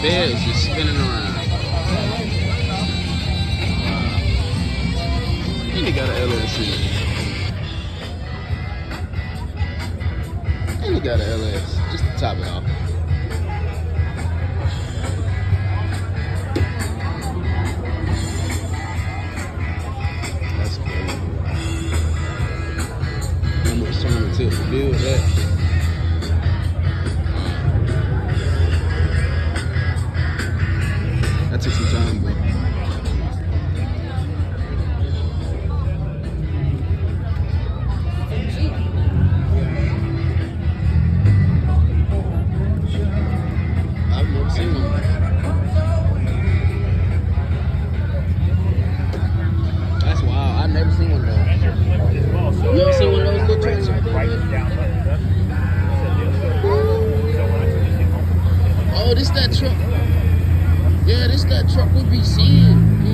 beds just spinning around. And he got an LLC. And he got an LS, just to top it off. That's crazy. How much time it took to build that? That took some time, bro. I've never seen one. That's wild. I've never seen one of those. You ever seen one of those little trucks right there? Oh, this that truck. Yeah, this that truck we be seeing.